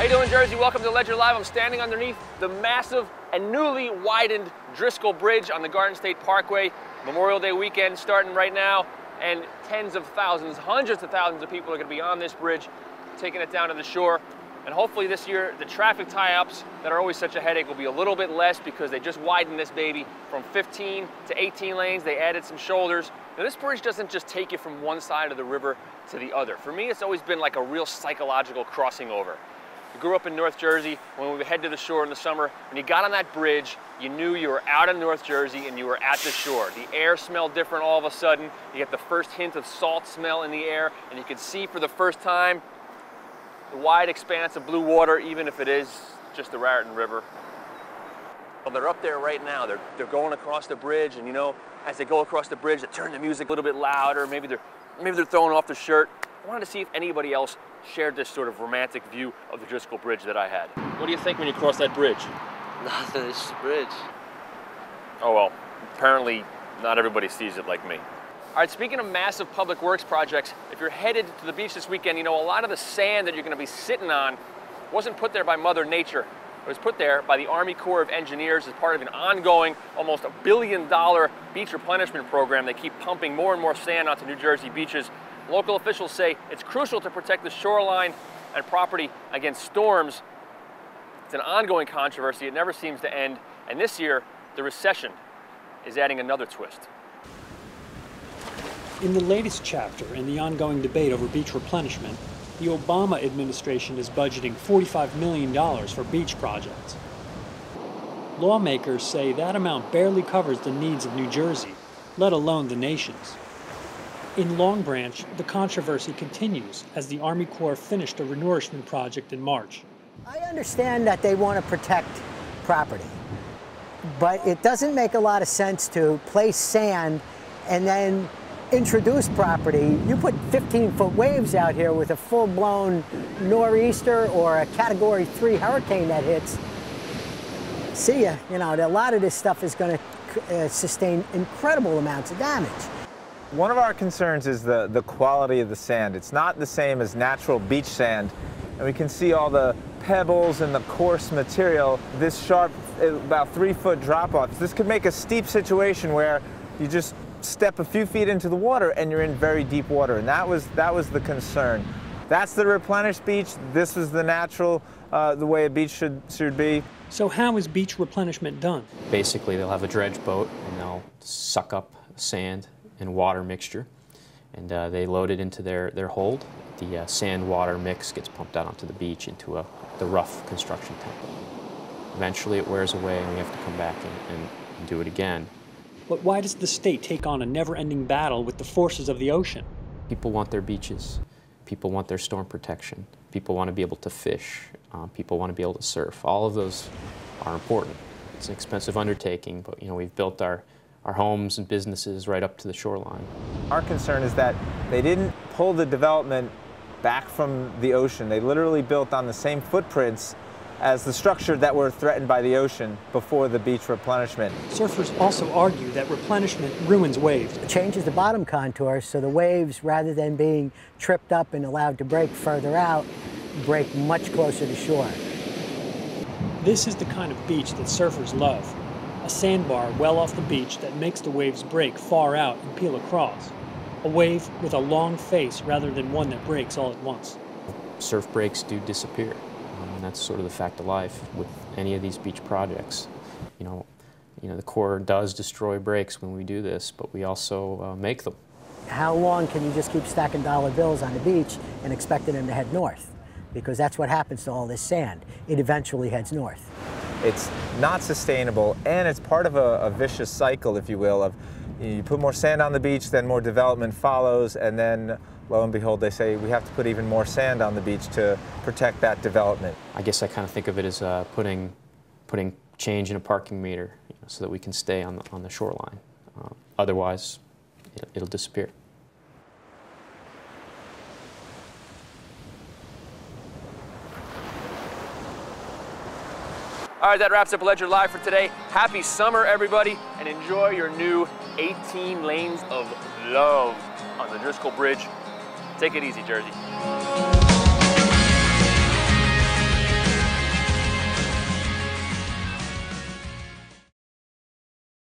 you doing, Jersey? Welcome to Ledger Live. I'm standing underneath the massive and newly widened Driscoll Bridge on the Garden State Parkway. Memorial Day weekend starting right now, and tens of thousands, hundreds of thousands of people are going to be on this bridge, taking it down to the shore. And hopefully this year, the traffic tie-ups that are always such a headache will be a little bit less because they just widened this baby from 15 to 18 lanes. They added some shoulders. Now, this bridge doesn't just take you from one side of the river to the other. For me, it's always been like a real psychological crossing over. I grew up in North Jersey. When we would head to the shore in the summer, when you got on that bridge, you knew you were out in North Jersey and you were at the shore. The air smelled different all of a sudden. You get the first hint of salt smell in the air, and you could see for the first time the wide expanse of blue water, even if it is just the Raritan River. Well, they're up there right now. They're going across the bridge, and you know, as they go across the bridge, they turn the music a little bit louder. Maybe they're throwing off their shirt. I wanted to see if anybody else shared this sort of romantic view of the Driscoll Bridge that I had. What do you think when you cross that bridge? Nothing, it's just a bridge. Oh well, apparently not everybody sees it like me. All right, speaking of massive public works projects, if you're headed to the beach this weekend, you know, a lot of the sand that you're gonna be sitting on wasn't put there by Mother Nature. It was put there by the Army Corps of Engineers as part of an ongoing, almost $1 billion beach replenishment program. They keep pumping more and more sand onto New Jersey beaches. Local officials say it's crucial to protect the shoreline and property against storms. It's an ongoing controversy. It never seems to end. And this year, the recession is adding another twist. In the latest chapter in the ongoing debate over beach replenishment, the Obama administration is budgeting $45 million for beach projects. Lawmakers say that amount barely covers the needs of New Jersey, let alone the nation's. In Long Branch, the controversy continues as the Army Corps finished a renourishment project in March. I understand that they want to protect property, but it doesn't make a lot of sense to place sand and then introduce property. You put 15-foot waves out here with a full-blown nor'easter or a Category 3 hurricane that hits. See ya. You know, a lot of this stuff is going to sustain incredible amounts of damage. One of our concerns is the quality of the sand. It's not the same as natural beach sand, and we can see all the pebbles and the coarse material. This sharp, about 3-foot drop-off. This could make a steep situation where you just step a few feet into the water and you're in very deep water, and that was the concern. That's the replenished beach. This is the natural, the way a beach should be. So how is beach replenishment done? Basically, they'll have a dredge boat and they'll suck up sand and water mixture, and they load it into their hold. The sand-water mix gets pumped out onto the beach into the rough construction tank. Eventually it wears away and we have to come back and do it again. But why does the state take on a never-ending battle with the forces of the ocean? People want their beaches. People want their storm protection. People want to be able to fish. People want to be able to surf. All of those are important. It's an expensive undertaking, but you know, we've built our homes and businesses right up to the shoreline. Our concern is that they didn't pull the development back from the ocean. They literally built on the same footprints as the structure that were threatened by the ocean before the beach replenishment. Surfers also argue that replenishment ruins waves. It changes the bottom contour, so the waves, rather than being tripped up and allowed to break further out, break much closer to shore. This is the kind of beach that surfers love. A sandbar well off the beach that makes the waves break far out and peel across. A wave with a long face rather than one that breaks all at once. Surf breaks do disappear, and that's sort of the fact of life with any of these beach projects. You know, the Corps does destroy breaks when we do this, but we also make them. How long can you just keep stacking dollar bills on the beach and expecting them to head north? Because that's what happens to all this sand. It eventually heads north. It's not sustainable, and it's part of a vicious cycle, if you will, of you put more sand on the beach, then more development follows, and then lo and behold, they say we have to put even more sand on the beach to protect that development. I guess I kind of think of it as putting change in a parking meter, you know, so that we can stay on the shoreline. Otherwise, it'll disappear. All right, that wraps up Ledger Live for today. Happy summer, everybody, and enjoy your new 18 lanes of love on the Driscoll Bridge. Take it easy, Jersey.